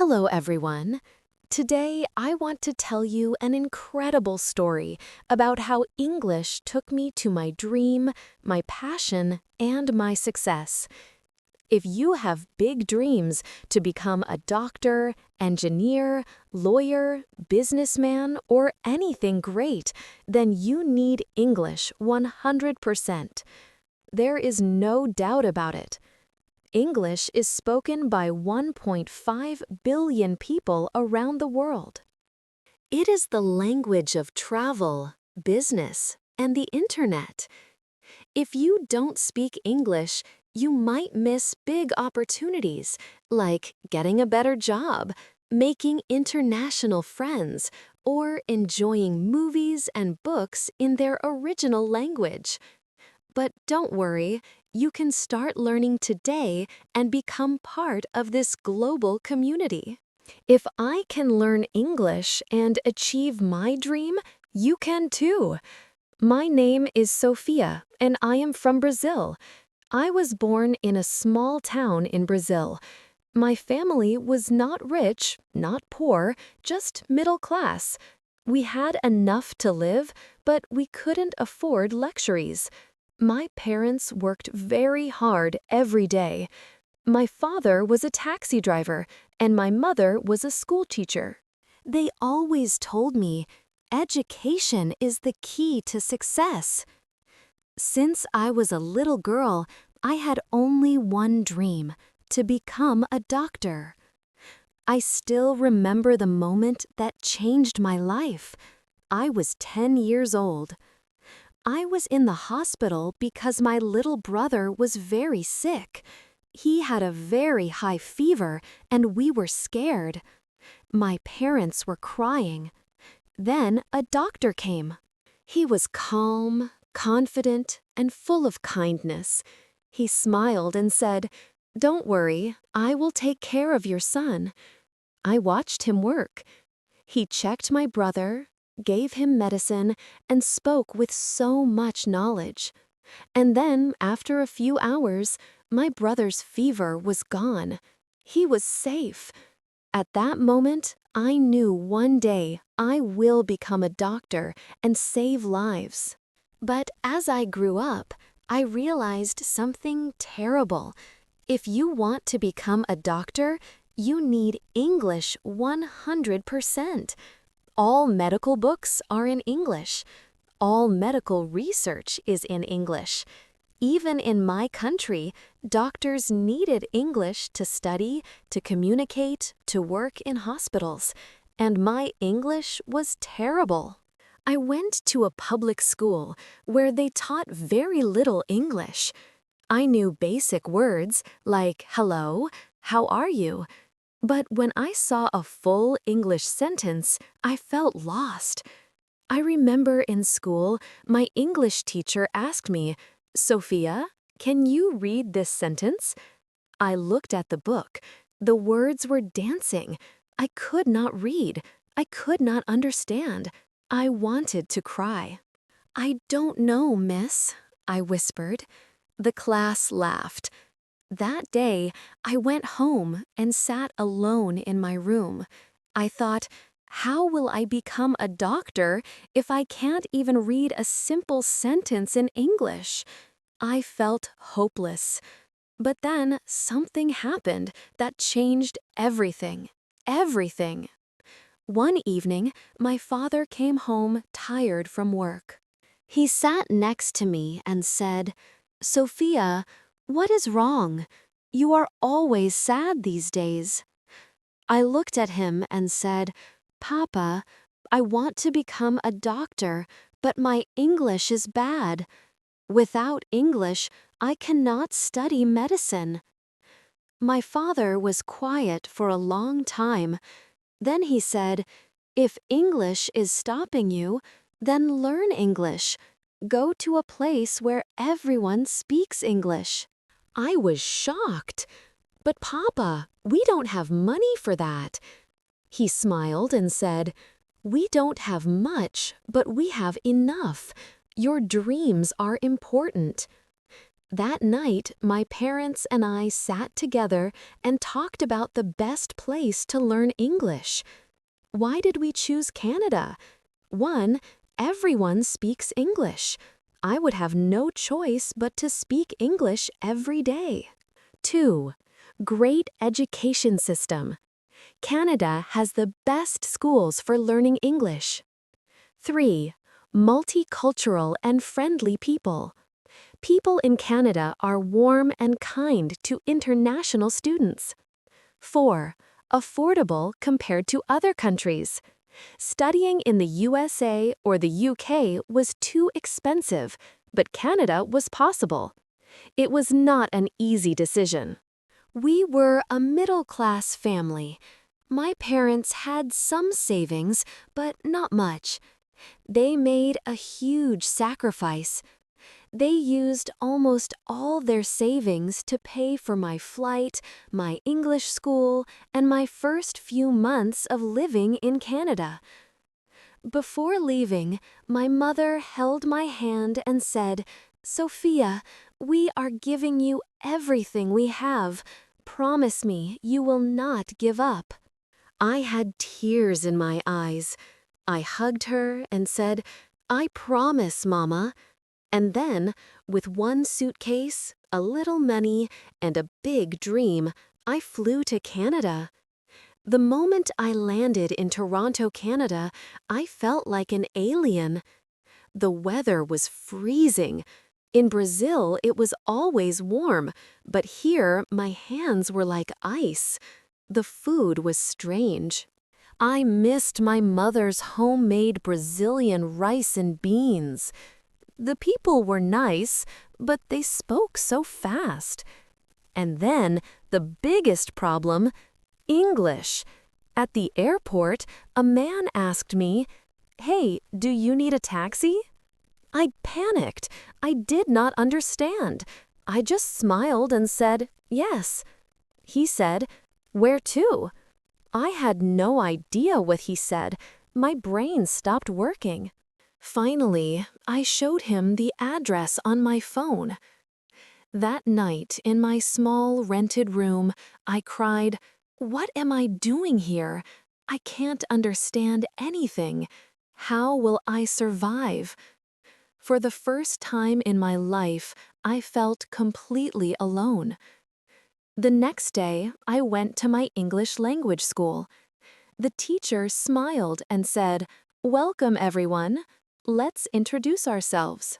Hello, everyone. Today, I want to tell you an incredible story about how English took me to my dream, my passion, and my success. If you have big dreams to become a doctor, engineer, lawyer, businessman, or anything great, then you need English 100%. There is no doubt about it. English is spoken by 1.5 billion people around the world. It is the language of travel, business, and the internet. If you don't speak English, you might miss big opportunities like getting a better job, making international friends, or enjoying movies and books in their original language. But don't worry, you can start learning today and become part of this global community. If I can learn English and achieve my dream, you can too. My name is Sofia, and I am from Brazil. I was born in a small town in Brazil. My family was not rich, not poor, just middle class. We had enough to live, but we couldn't afford luxuries. My parents worked very hard every day. My father was a taxi driver, and my mother was a school teacher. They always told me, education is the key to success. Since I was a little girl, I had only one dream, to become a doctor. I still remember the moment that changed my life. I was 10 years old. I was in the hospital because my little brother was very sick. He had a very high fever, and we were scared. My parents were crying. Then a doctor came. He was calm, confident, and full of kindness. He smiled and said, "Don't worry, I will take care of your son." I watched him work. He checked my brother, gave him medicine, and spoke with so much knowledge. And then, after a few hours, my brother's fever was gone. He was safe. At that moment, I knew one day I will become a doctor and save lives. But as I grew up, I realized something terrible. If you want to become a doctor, you need English 100%. All medical books are in English. All medical research is in English. Even in my country, doctors needed English to study, to communicate, to work in hospitals. And my English was terrible. I went to a public school where they taught very little English. I knew basic words like hello, how are you? But when I saw a full English sentence, I felt lost. I remember in school, my English teacher asked me, "Sophia, can you read this sentence?" I looked at the book. The words were dancing. I could not read. I could not understand. I wanted to cry. "I don't know, miss," I whispered. The class laughed. That day, I went home and sat alone in my room. I thought, how will I become a doctor if I can't even read a simple sentence in English? I felt hopeless. But then something happened that changed everything. Everything. One evening, my father came home tired from work. He sat next to me and said, "Sophia, what is wrong? You are always sad these days." I looked at him and said, "Papa, I want to become a doctor, but my English is bad. Without English, I cannot study medicine." My father was quiet for a long time. Then he said, "If English is stopping you, then learn English. Go to a place where everyone speaks English." I was shocked. "But Papa, we don't have money for that." He smiled and said, "We don't have much, but we have enough. Your dreams are important." That night, my parents and I sat together and talked about the best place to learn English. Why did we choose Canada? 1. Everyone speaks English. I would have no choice but to speak English every day. 2. Great education system. Canada has the best schools for learning English. 3. Multicultural and friendly people. People in Canada are warm and kind to international students. 4. Affordable compared to other countries. Studying in the USA or the UK was too expensive, but Canada was possible. It was not an easy decision. We were a middle-class family. My parents had some savings, but not much. They made a huge sacrifice. They used almost all their savings to pay for my flight, my English school, and my first few months of living in Canada. Before leaving, my mother held my hand and said, "Sophia, we are giving you everything we have. Promise me you will not give up." I had tears in my eyes. I hugged her and said, "I promise, Mama." And then, with one suitcase, a little money, and a big dream, I flew to Canada. The moment I landed in Toronto, Canada, I felt like an alien. The weather was freezing. In Brazil, it was always warm, but here my hands were like ice. The food was strange. I missed my mother's homemade Brazilian rice and beans. The people were nice, but they spoke so fast. And then, the biggest problem, English. At the airport, a man asked me, "Hey, do you need a taxi?" I panicked. I did not understand. I just smiled and said, "Yes." He said, "Where to?" I had no idea what he said. My brain stopped working. Finally, I showed him the address on my phone. That night, in my small rented room, I cried, "What am I doing here? I can't understand anything. How will I survive?" For the first time in my life, I felt completely alone. The next day, I went to my English language school. The teacher smiled and said, "Welcome, everyone. Let's introduce ourselves."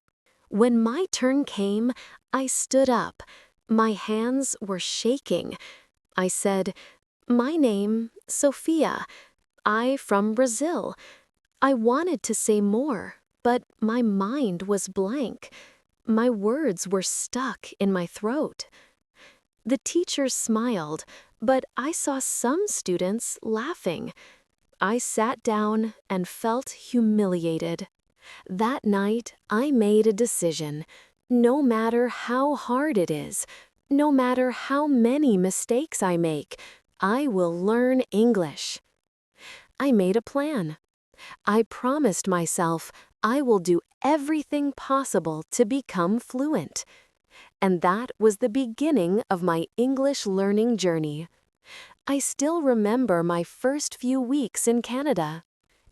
When my turn came, I stood up. My hands were shaking. I said, "My name, Sophia. I from Brazil." I wanted to say more, but my mind was blank. My words were stuck in my throat. The teacher smiled, but I saw some students laughing. I sat down and felt humiliated. That night, I made a decision. No matter how hard it is, no matter how many mistakes I make, I will learn English. I made a plan. I promised myself I will do everything possible to become fluent. And that was the beginning of my English learning journey. I still remember my first few weeks in Canada.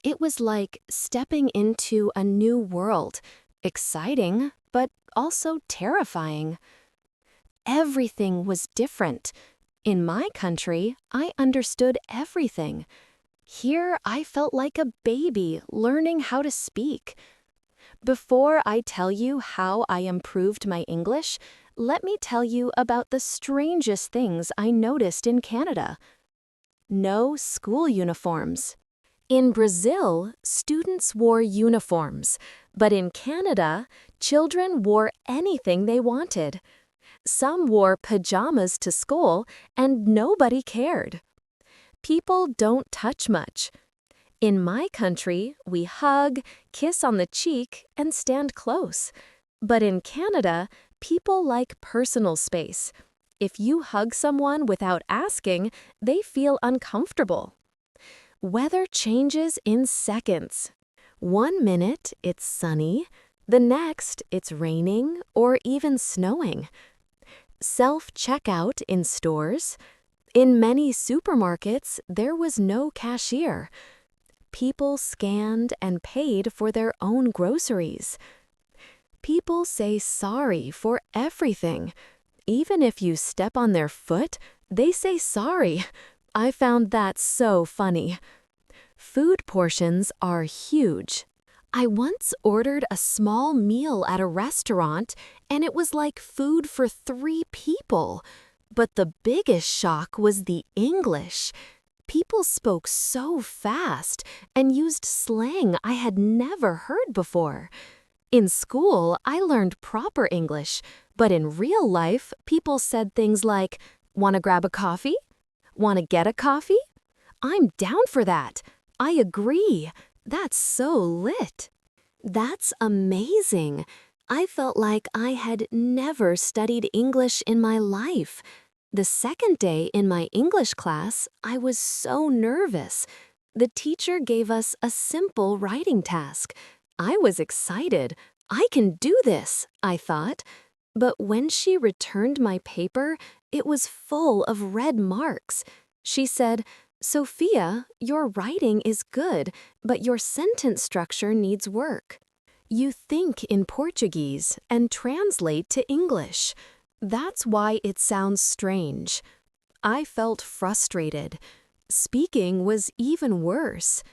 It was like stepping into a new world, exciting, but also terrifying. Everything was different. In my country, I understood everything. Here, I felt like a baby learning how to speak. Before I tell you how I improved my English, let me tell you about the strangest things I noticed in Canada. No school uniforms. In Brazil, students wore uniforms, but in Canada, children wore anything they wanted. Some wore pajamas to school, and nobody cared. People don't touch much. In my country, we hug, kiss on the cheek, and stand close. But in Canada, people like personal space. If you hug someone without asking, they feel uncomfortable. Weather changes in seconds. 1 minute, it's sunny. The next, it's raining or even snowing. Self-checkout in stores. In many supermarkets, there was no cashier. People scanned and paid for their own groceries. People say sorry for everything. Even if you step on their foot, they say sorry. I found that so funny. Food portions are huge. I once ordered a small meal at a restaurant, and it was like food for 3 people. But the biggest shock was the English. People spoke so fast and used slang I had never heard before. In school, I learned proper English, but in real life, people said things like, "Wanna grab a coffee? Wanna get a coffee? I'm down for that. I agree. That's so lit." That's amazing. I felt like I had never studied English in my life. The second day in my English class, I was so nervous. The teacher gave us a simple writing task. I was excited. I can do this, I thought. But when she returned my paper, it was full of red marks. She said, "Sophia, your writing is good, but your sentence structure needs work. You think in Portuguese and translate to English. That's why it sounds strange." I felt frustrated. Speaking was even worse.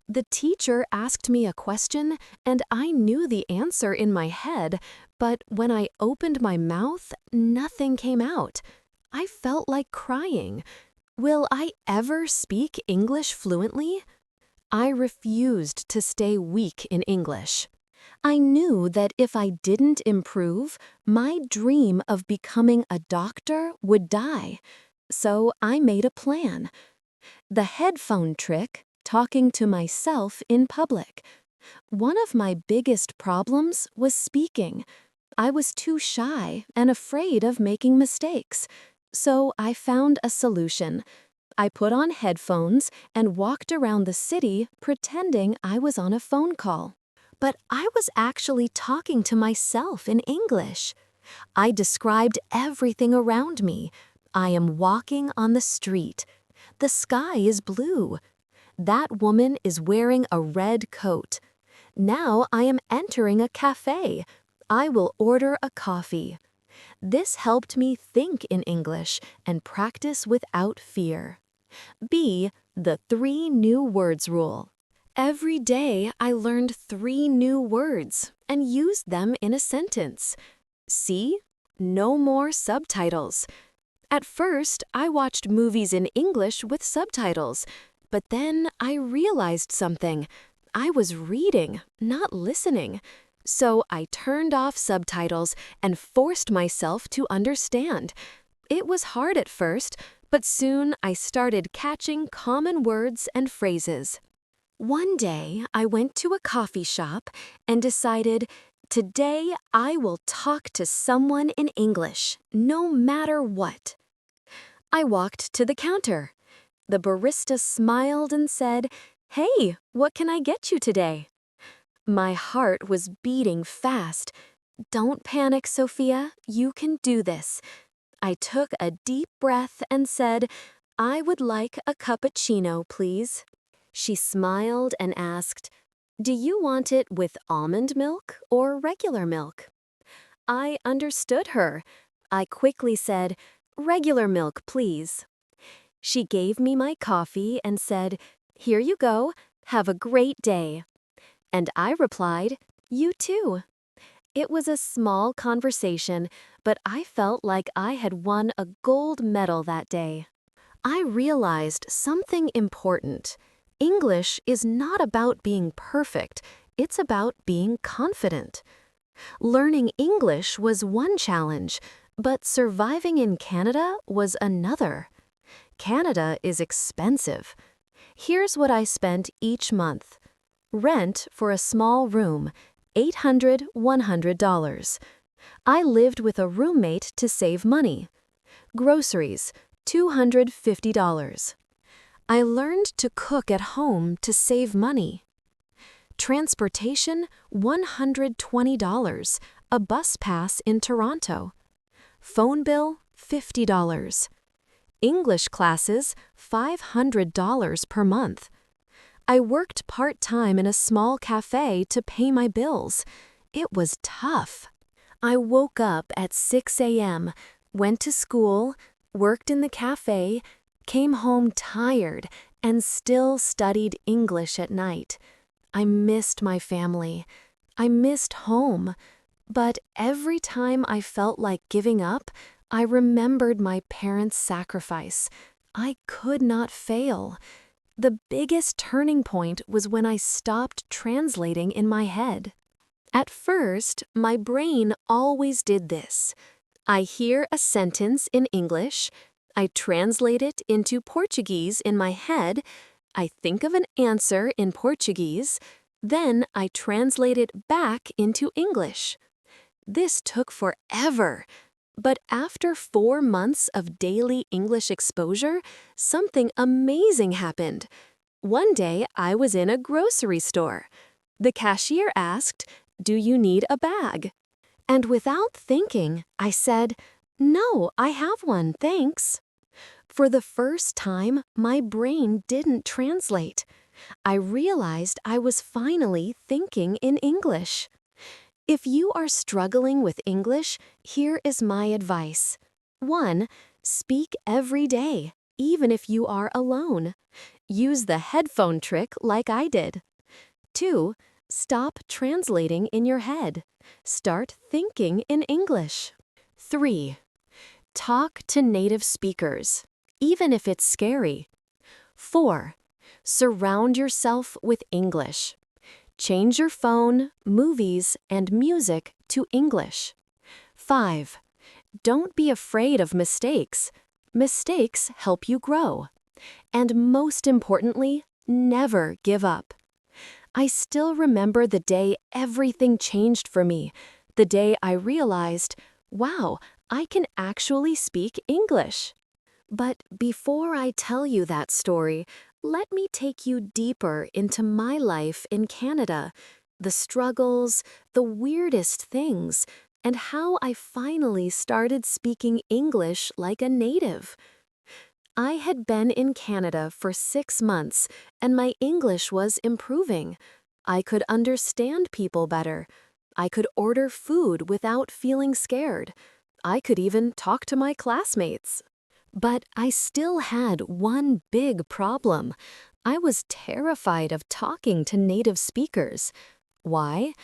The teacher asked me a question, and I knew the answer in my head, but when I opened my mouth, nothing came out. I felt like crying. Will I ever speak English fluently? I refused to stay weak in English. I knew that if I didn't improve, my dream of becoming a doctor would die. So I made a plan. The headphone trick, talking to myself in public. One of my biggest problems was speaking. I was too shy and afraid of making mistakes. So I found a solution. I put on headphones and walked around the city pretending I was on a phone call. But I was actually talking to myself in English. I described everything around me. I am walking on the street. The sky is blue. That woman is wearing a red coat. Now I am entering a cafe. I will order a coffee. This helped me think in English and practice without fear. B. The 3 new words rule. Every day I learned 3 new words and used them in a sentence. C. No more subtitles. At first, I watched movies in English with subtitles, but then I realized something. I was reading, not listening. So I turned off subtitles and forced myself to understand. It was hard at first, but soon I started catching common words and phrases. One day, I went to a coffee shop and decided, today I will talk to someone in English, no matter what. I walked to the counter. The barista smiled and said, "Hey, what can I get you today?" My heart was beating fast. "Don't panic, Sophia. You can do this." I took a deep breath and said, "I would like a cappuccino, please." She smiled and asked, "Do you want it with almond milk or regular milk?" I understood her. I quickly said, "Regular milk, please." She gave me my coffee and said, "Here you go. Have a great day." And I replied, "You too." It was a small conversation, but I felt like I had won a gold medal that day. I realized something important. English is not about being perfect, it's about being confident. Learning English was one challenge, but surviving in Canada was another. Canada is expensive. Here's what I spent each month. Rent for a small room, $800, $100. I lived with a roommate to save money. Groceries, $250. I learned to cook at home to save money. Transportation, $120. A bus pass in Toronto. Phone bill, $50. English classes, $500 per month. I worked part-time in a small cafe to pay my bills. It was tough. I woke up at 6 a.m., went to school, worked in the cafe, came home tired, and still studied English at night. I missed my family. I missed home. But every time I felt like giving up, I remembered my parents' sacrifice. I could not fail. The biggest turning point was when I stopped translating in my head. At first, my brain always did this. I hear a sentence in English, I translate it into Portuguese in my head, I think of an answer in Portuguese, then I translate it back into English. This took forever. But after 4 months of daily English exposure, something amazing happened. One day, I was in a grocery store. The cashier asked, "Do you need a bag?" And without thinking, I said, "No, I have one, thanks." For the first time, my brain didn't translate. I realized I was finally thinking in English. If you are struggling with English, here is my advice. 1. Speak every day, even if you are alone. Use the headphone trick like I did. 2. Stop translating in your head. Start thinking in English. 3. Talk to native speakers, even if it's scary. 4. Surround yourself with English. Change your phone, movies, and music to English. 5. Don't be afraid of mistakes. Mistakes help you grow. And most importantly, never give up. I still remember the day everything changed for me, the day I realized, wow, I can actually speak English. But before I tell you that story, let me take you deeper into my life in Canada, the struggles, the weirdest things, and how I finally started speaking English like a native. I had been in Canada for 6 months, and my English was improving. I could understand people better. I could order food without feeling scared. I could even talk to my classmates. But I still had one big problem. I was terrified of talking to native speakers. Why?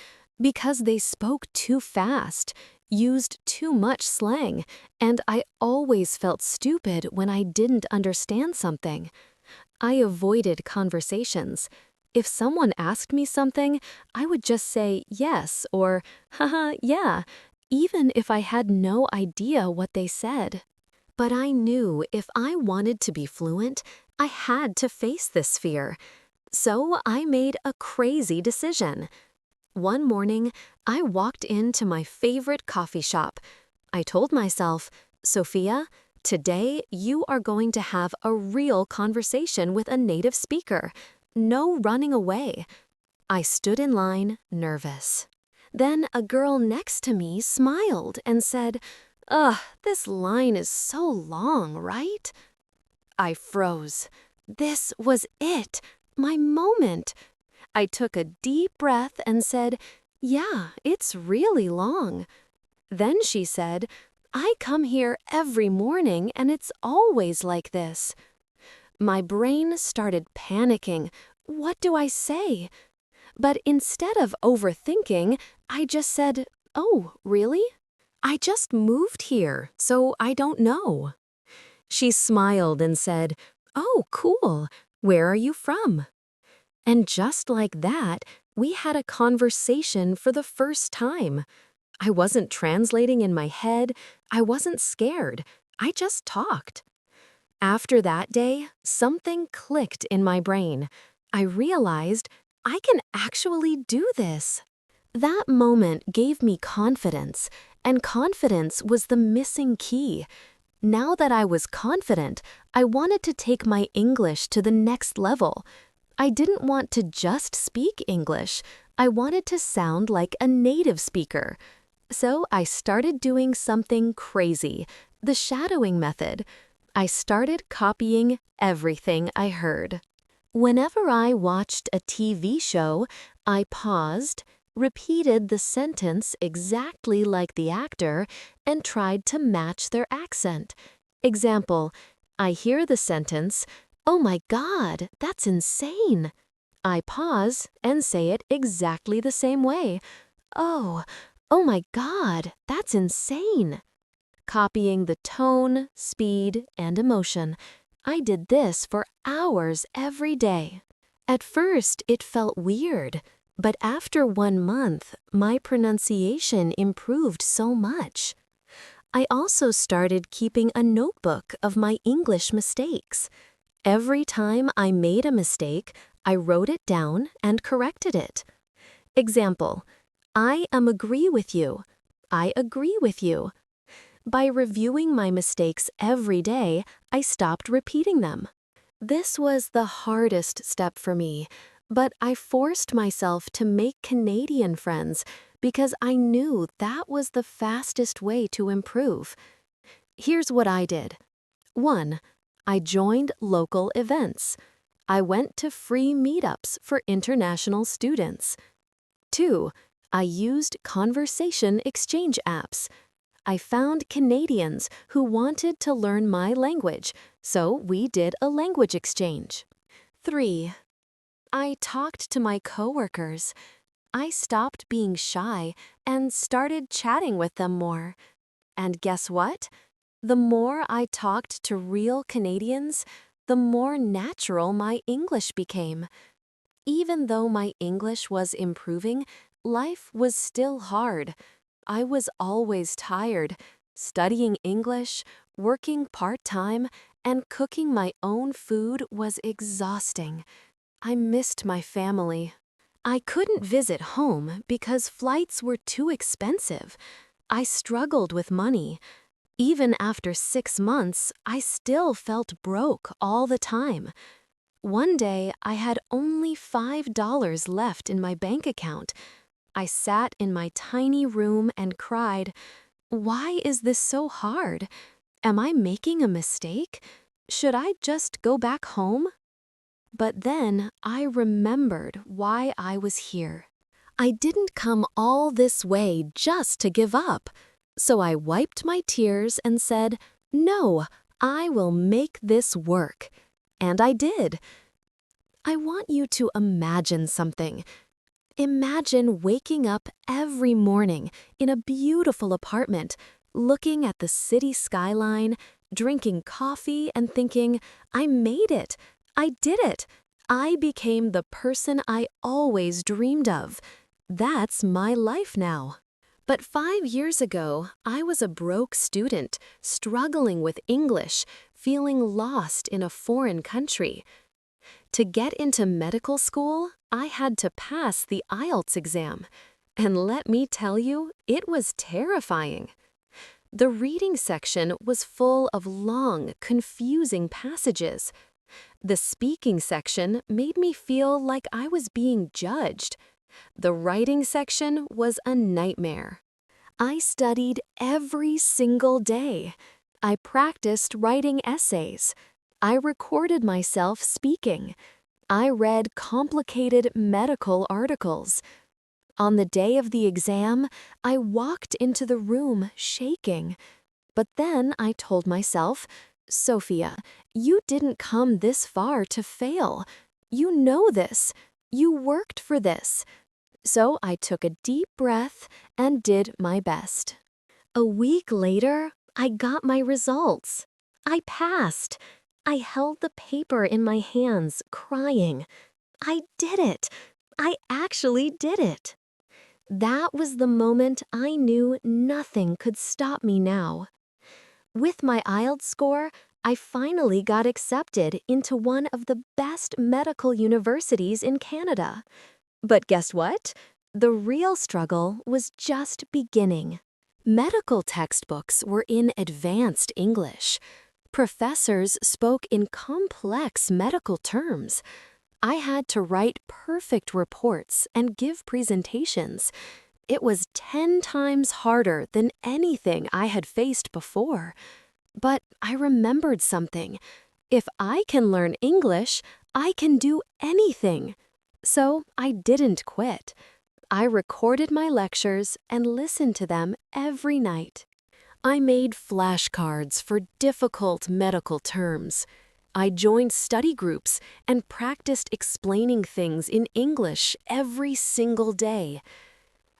Because they spoke too fast, used too much slang, and I always felt stupid when I didn't understand something. I avoided conversations. If someone asked me something, I would just say yes or, haha, yeah, even if I had no idea what they said. But I knew if I wanted to be fluent, I had to face this fear. So I made a crazy decision. One morning, I walked into my favorite coffee shop. I told myself, Sophia, today you are going to have a real conversation with a native speaker. No running away. I stood in line, nervous. Then a girl next to me smiled and said, "Ugh, this line is so long, right?" I froze. This was it, my moment. I took a deep breath and said, "Yeah, it's really long." Then she said, "I come here every morning and it's always like this." My brain started panicking. What do I say? But instead of overthinking, I just said, "Oh, really? I just moved here, so I don't know." She smiled and said, "Oh, cool. Where are you from?" And just like that, we had a conversation for the first time. I wasn't translating in my head. I wasn't scared. I just talked. After that day, something clicked in my brain. I realized I can actually do this. That moment gave me confidence, and confidence was the missing key. Now that I was confident, I wanted to take my English to the next level. I didn't want to just speak English. I wanted to sound like a native speaker. So I started doing something crazy, the shadowing method. I started copying everything I heard. Whenever I watched a TV show, I paused, repeated the sentence exactly like the actor, and tried to match their accent. Example, I hear the sentence, "Oh my God, that's insane." I pause and say it exactly the same way. Oh my God, that's insane. Copying the tone, speed, and emotion. I did this for hours every day. At first, it felt weird, but after 1 month, my pronunciation improved so much. I also started keeping a notebook of my English mistakes. Every time I made a mistake, I wrote it down and corrected it. Example, I agree with you. I agree with you. By reviewing my mistakes every day, I stopped repeating them. This was the hardest step for me, but I forced myself to make Canadian friends because I knew that was the fastest way to improve. Here's what I did. 1. I joined local events. I went to free meetups for international students. 2. I used conversation exchange apps. I found Canadians who wanted to learn my language, so we did a language exchange. 3. I talked to my coworkers. I stopped being shy and started chatting with them more. And guess what? The more I talked to real Canadians, the more natural my English became. Even though my English was improving, life was still hard. I was always tired. Studying English, working part-time, and cooking my own food was exhausting. I missed my family. I couldn't visit home because flights were too expensive. I struggled with money. Even after 6 months, I still felt broke all the time. One day, I had only $5 left in my bank account. I sat in my tiny room and cried, "Why is this so hard? Am I making a mistake? Should I just go back home?" But then I remembered why I was here. I didn't come all this way just to give up. So I wiped my tears and said, "No, I will make this work." And I did. I want you to imagine something. Imagine waking up every morning in a beautiful apartment, looking at the city skyline, drinking coffee and thinking, "I made it. I did it. I became the person I always dreamed of. That's my life now." But 5 years ago, I was a broke student, struggling with English, feeling lost in a foreign country. To get into medical school, I had to pass the IELTS exam. And let me tell you, it was terrifying. The reading section was full of long, confusing passages. The speaking section made me feel like I was being judged. The writing section was a nightmare. I studied every single day. I practiced writing essays. I recorded myself speaking. I read complicated medical articles. On the day of the exam, I walked into the room shaking. But then I told myself, "Sophia, you didn't come this far to fail. You know this. You worked for this." So I took a deep breath and did my best. A week later, I got my results. I passed. I held the paper in my hands, crying. I did it. I actually did it. That was the moment I knew nothing could stop me now. With my IELTS score, I finally got accepted into one of the best medical universities in Canada. But guess what? The real struggle was just beginning. Medical textbooks were in advanced English. Professors spoke in complex medical terms. I had to write perfect reports and give presentations. It was 10 times harder than anything I had faced before. But I remembered something. If I can learn English, I can do anything. So I didn't quit. I recorded my lectures and listened to them every night. I made flashcards for difficult medical terms. I joined study groups and practiced explaining things in English every single day.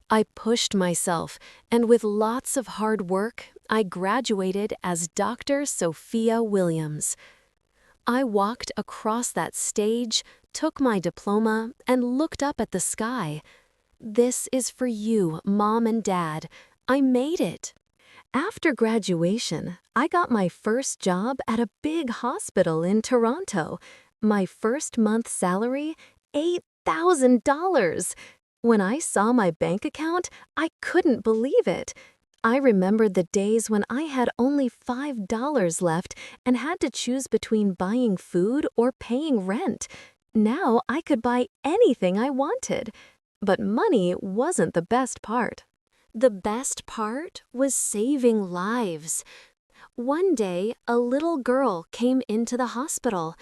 I pushed myself, and with lots of hard work, I graduated as Dr. Sophia Williams. I walked across that stage, took my diploma, and looked up at the sky. This is for you, Mom and Dad. I made it. After graduation, I got my first job at a big hospital in Toronto. My first month's salary, $8,000. When I saw my bank account, I couldn't believe it. I remembered the days when I had only $5 left and had to choose between buying food or paying rent. Now I could buy anything I wanted. But money wasn't the best part. The best part was saving lives. One day, a little girl came into the hospital.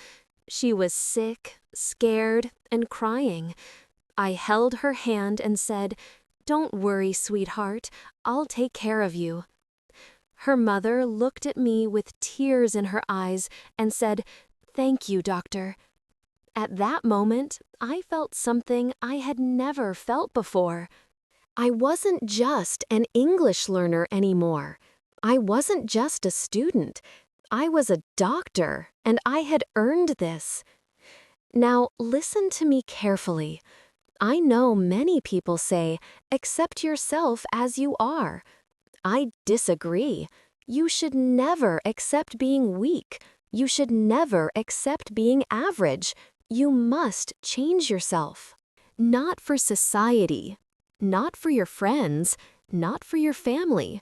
She was sick, scared, and crying. I held her hand and said, "Don't worry, sweetheart. I'll take care of you." Her mother looked at me with tears in her eyes and said, "Thank you, doctor." At that moment, I felt something I had never felt before. I wasn't just an English learner anymore. I wasn't just a student. I was a doctor, and I had earned this. Now, listen to me carefully. I know many people say, "Accept yourself as you are." I disagree. You should never accept being weak. You should never accept being average. You must change yourself. Not for society, not for your friends, not for your family.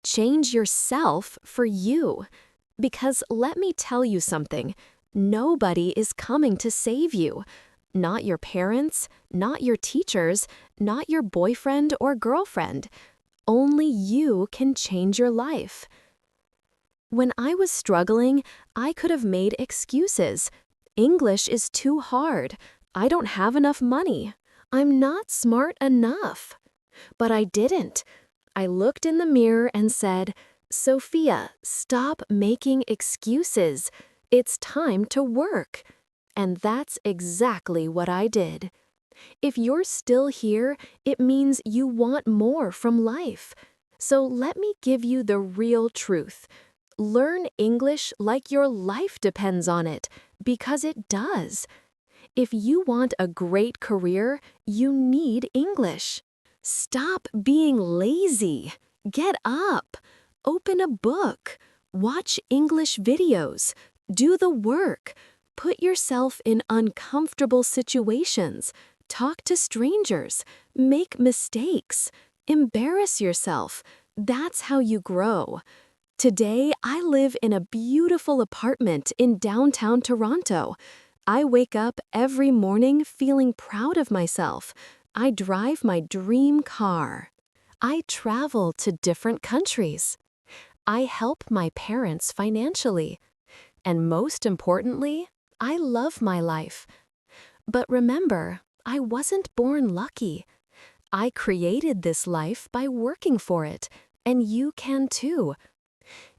Change yourself for you. Because let me tell you something, nobody is coming to save you. Not your parents, not your teachers, not your boyfriend or girlfriend. Only you can change your life. When I was struggling, I could have made excuses. English is too hard. I don't have enough money. I'm not smart enough. But I didn't. I looked in the mirror and said, "Sophia, stop making excuses. It's time to work." And that's exactly what I did. If you're still here, it means you want more from life. So let me give you the real truth. Learn English like your life depends on it, because it does. If you want a great career, you need English. Stop being lazy. Get up. Open a book. Watch English videos. Do the work. Put yourself in uncomfortable situations. Talk to strangers. Make mistakes. Embarrass yourself. That's how you grow. Today, I live in a beautiful apartment in downtown Toronto. I wake up every morning feeling proud of myself. I drive my dream car. I travel to different countries. I help my parents financially. And most importantly, I love my life. But remember, I wasn't born lucky. I created this life by working for it, and you can too.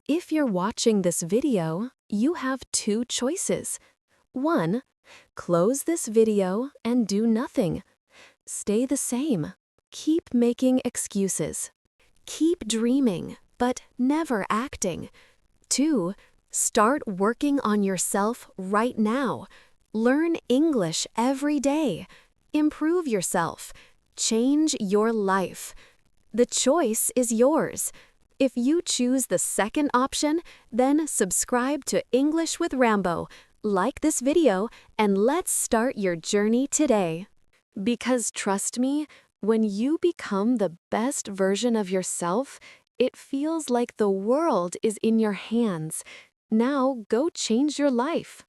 If you're watching this video, you have two choices. 1. Close this video and do nothing. Stay the same. Keep making excuses. Keep dreaming, but never acting. 2. Start working on yourself right now. Learn English every day. Improve yourself. Change your life. The choice is yours. If you choose the second option, then subscribe to English with Rambo. Like this video, and let's start your journey today. Because trust me, when you become the best version of yourself, it feels like the world is in your hands. Now go change your life.